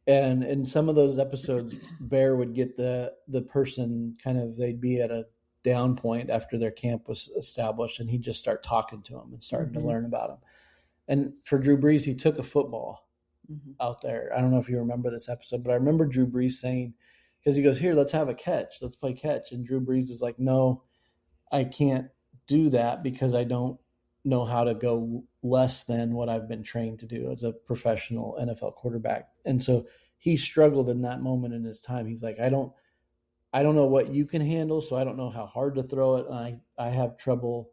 And in some of those episodes, Bear would get the person kind of, they'd be at a down point after their camp was established, and he'd just start talking to them and starting to learn about them. And for Drew Brees, he took a football out there. I don't know if you remember this episode, but I remember Drew Brees saying, because he goes, here, let's have a catch. Let's play catch. And Drew Brees is like, no, I can't do that because I don't know how to go less than what I've been trained to do as a professional NFL quarterback. And so he struggled in that moment in his time. He's like, I don't know what you can handle, so I don't know how hard to throw it. And I have trouble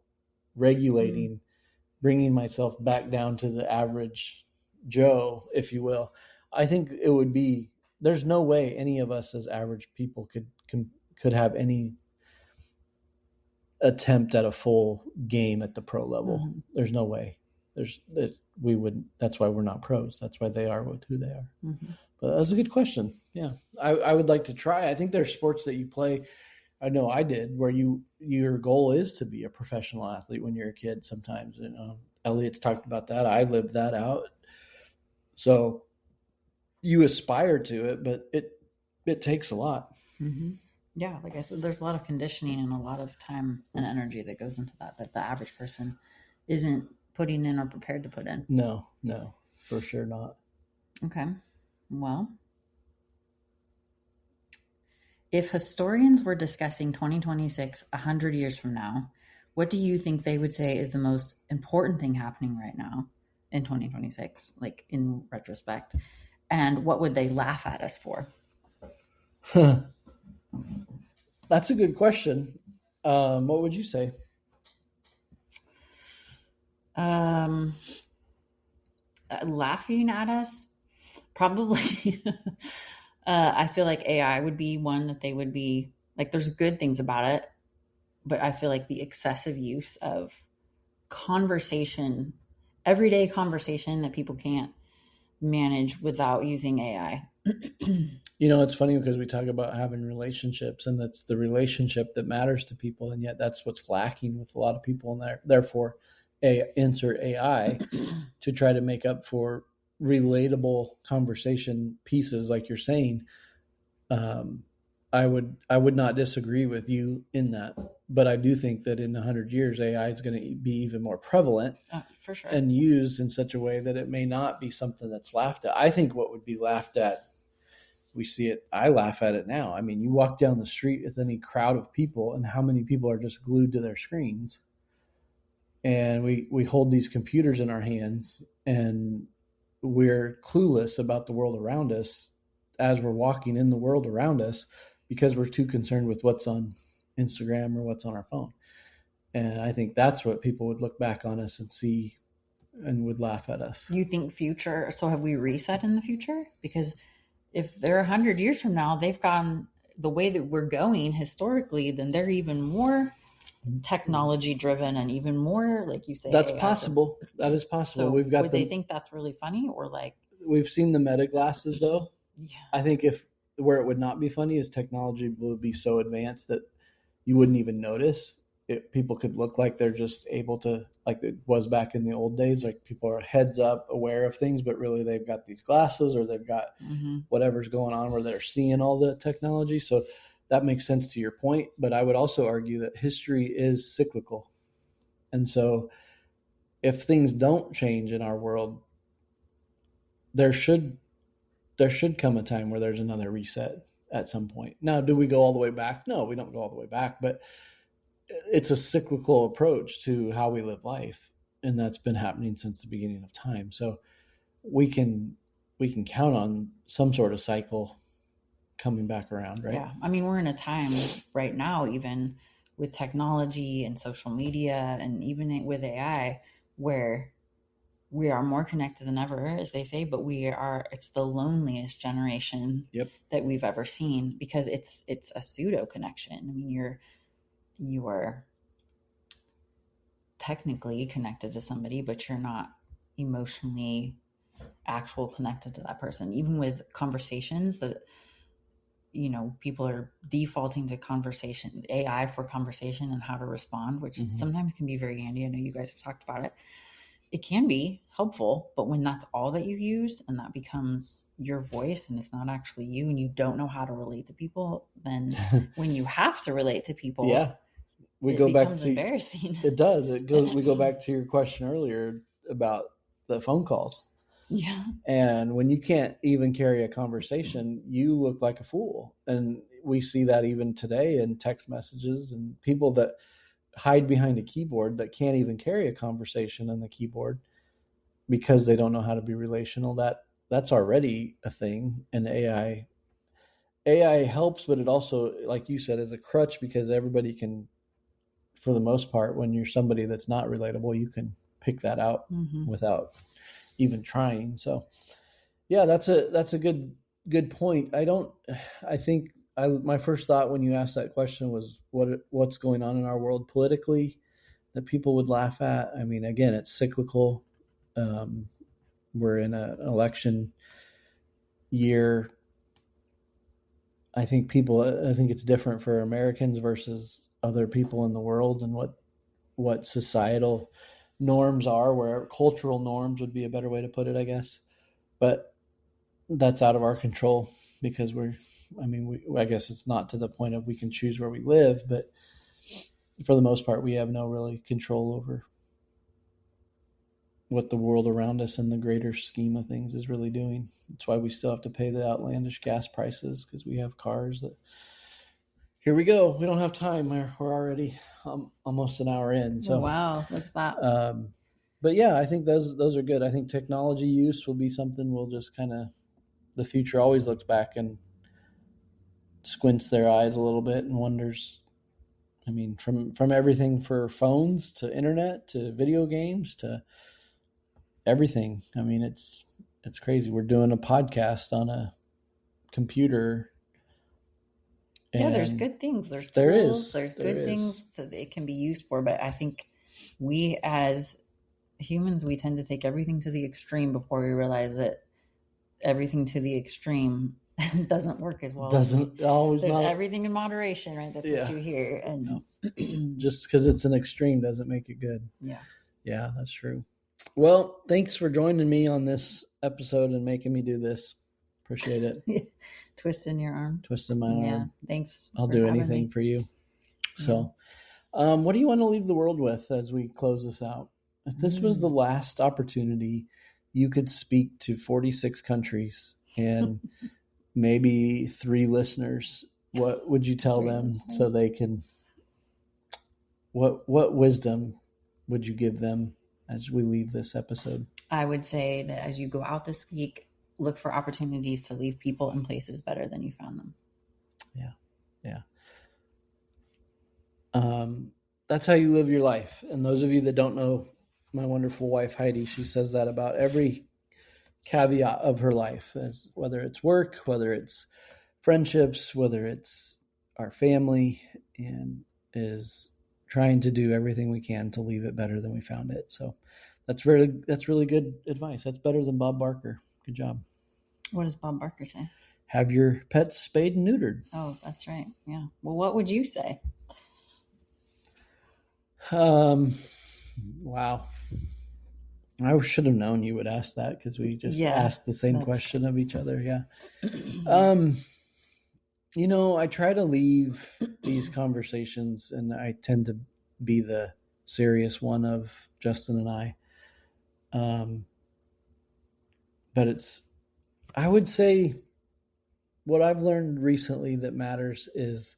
regulating, bringing myself back down to the average Joe, if you will. I think it would be, there's no way any of us as average people could have any attempt at a full game at the pro level. There's no way. That's why we're not pros. That's why they are who they are. But that's a good question. Yeah. I would like to try. I think there's sports that you play. I know I did, where your goal is to be a professional athlete when you're a kid sometimes. Elliot's talked about that. I lived that out. So you aspire to it, but it takes a lot. Yeah, like I said, there's a lot of conditioning and a lot of time and energy that goes into that the average person isn't putting in or prepared to put in. No, for sure not. Okay. Well, if historians were discussing 2026 100 years from now, what do you think they would say is the most important thing happening right now in 2026, like in retrospect? And what would they laugh at us for? That's a good question. What would you say? Laughing at us? Probably. I feel like AI would be one that they would be like, there's good things about it, but I feel like the excessive use of conversation, everyday conversation that people can't manage without using AI. It's funny because we talk about having relationships, and that's the relationship that matters to people. And yet that's what's lacking with a lot of people. And therefore insert AI to try to make up for relatable conversation pieces, like you're saying. I would not disagree with you in that, but I do think that in 100 years, AI is going to be even more prevalent for sure, and used in such a way that it may not be something that's laughed at. I think what would be laughed at, we see it, I laugh at it now. I mean, you walk down the street with any crowd of people, and how many people are just glued to their screens. And we hold these computers in our hands, and we're clueless about the world around us as we're walking in the world around us because we're too concerned with what's on Instagram or what's on our phone. And I think that's what people would look back on us and see and would laugh at us. You think future, so have we reset in the future? Because if they're 100 years from now, they've gone the way that we're going historically, then they're even more technology driven and even more, like you say, That's AI possible. That is possible. So We've got would they think that's really funny, or like? We've seen the meta glasses though. Yeah. I think where it would not be funny is technology would be so advanced that you wouldn't even notice. People could look like they're just able to, like it was back in the old days, like people are heads up aware of things, but really they've got these glasses or they've got whatever's going on where they're seeing all the technology. So that makes sense to your point. But I would also argue that history is cyclical. And so if things don't change in our world, there should come a time where there's another reset at some point. Now, do we go all the way back? No, we don't go all the way back, but it's a cyclical approach to how we live life, and that's been happening since the beginning of time. So we can count on some sort of cycle coming back around, right? Yeah, I mean, we're in a time right now, even with technology and social media, and even with AI, where we are more connected than ever, as they say, but it's the loneliest generation that we've ever seen, because it's a pseudo connection. I mean, you are technically connected to somebody, but you're not emotionally actual connected to that person. Even with conversations that, people are defaulting to conversation, AI for conversation and how to respond, which sometimes can be very handy. I know you guys have talked about it. It can be helpful, but when that's all that you use and that becomes your voice and it's not actually you, and you don't know how to relate to people, then when you have to relate to people, we go back to embarrassing. It does. We go back to your question earlier about the phone calls. Yeah. And when you can't even carry a conversation, you look like a fool. And we see that even today in text messages, and people that hide behind a keyboard that can't even carry a conversation on the keyboard because they don't know how to be relational. That's already a thing. And AI helps, but it also, like you said, is a crutch, because everybody can, for the most part, when you're somebody that's not relatable, you can pick that out without even trying. So yeah, that's a good point. I think my first thought when you asked that question was what's going on in our world politically that people would laugh at. I mean, again, it's cyclical. We're in an election year. I think it's different for Americans versus other people in the world, and what societal norms are, where cultural norms would be a better way to put it, I guess. But that's out of our control, because I guess it's not to the point of we can choose where we live, but for the most part, we have no really control over what the world around us in the greater scheme of things is really doing. That's why we still have to pay the outlandish gas prices, because we have cars that, here we go, we don't have time. We're already almost an hour in. So wow, look at that. But yeah, I think those are good. I think technology use will be something we'll just kind of, the future always looks back and squints their eyes a little bit and wonders. I mean, from everything for phones to internet to video games to everything. I mean, it's crazy. We're doing a podcast on a computer. Yeah, there's good things. There's tools. There's good things that it can be used for. But I think we as humans, we tend to take everything to the extreme before we realize that everything to the extreme doesn't work as well. There's everything in moderation, right? That's what you hear. And just because it's an extreme doesn't make it good. Yeah, that's true. Well, thanks for joining me on this episode and making me do this. Appreciate it. Twisting your arm. Twisting my arm. Yeah, thanks. I'll do anything for you. So, what do you want to leave the world with as we close this out? If this was the last opportunity you could speak to 46 countries and maybe 3 listeners, what would you tell them so they can, what wisdom would you give them as we leave this episode? I would say that as you go out this week, look for opportunities to leave people and places better than you found them. Yeah. That's how you live your life. And those of you that don't know my wonderful wife, Heidi, she says that about every caveat of her life, as whether it's work, whether it's friendships, whether it's our family, and is trying to do everything we can to leave it better than we found it. So that's really good advice. That's better than Bob Barker. Good job. What does Bob Barker say? Have your pets spayed and neutered. Oh, that's right. Yeah. Well, what would you say? Wow. I should have known you would ask that because we just asked the same question of each other. Yeah. I try to leave these conversations, and I tend to be the serious one of Justin and I. But I would say what I've learned recently that matters is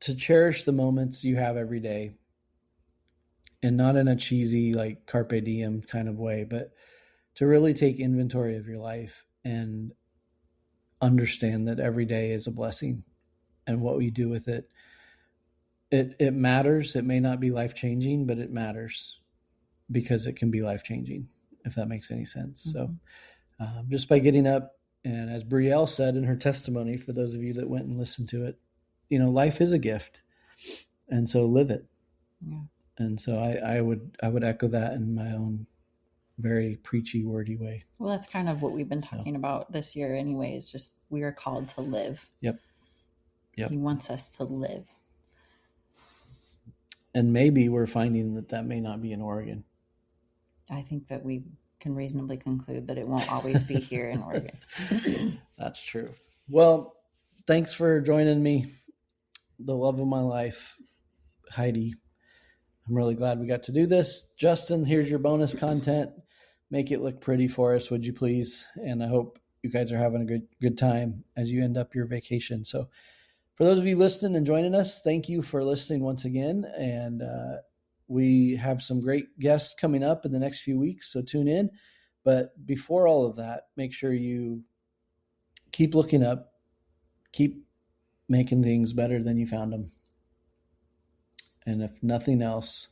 to cherish the moments you have every day, and not in a cheesy, like carpe diem kind of way, but to really take inventory of your life and understand that every day is a blessing, and what we do with it, it matters. It may not be life-changing, but it matters because it can be life-changing, if that makes any sense. Mm-hmm. So just by getting up, and as Brielle said in her testimony, for those of you that went and listened to it, life is a gift, and so live it. Yeah. And so I would echo that in my own very preachy, wordy way. Well, that's kind of what we've been talking about this year anyway, is just we are called to live. Yep. He wants us to live. And maybe we're finding that may not be in Oregon. I think that we can reasonably conclude that it won't always be here in Oregon. That's true. Well, thanks for joining me. The love of my life, Heidi. I'm really glad we got to do this. Justin, here's your bonus content. Make it look pretty for us, would you please? And I hope you guys are having a good time as you end up your vacation. So for those of you listening and joining us, thank you for listening once again. And we have some great guests coming up in the next few weeks, so tune in. But before all of that, make sure you keep looking up, keep making things better than you found them. And if nothing else,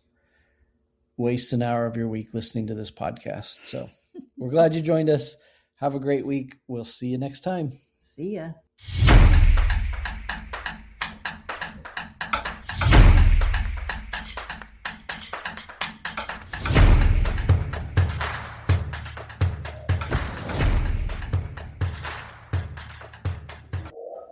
waste an hour of your week listening to this podcast. So we're glad you joined us. Have a great week. We'll see you next time. See ya.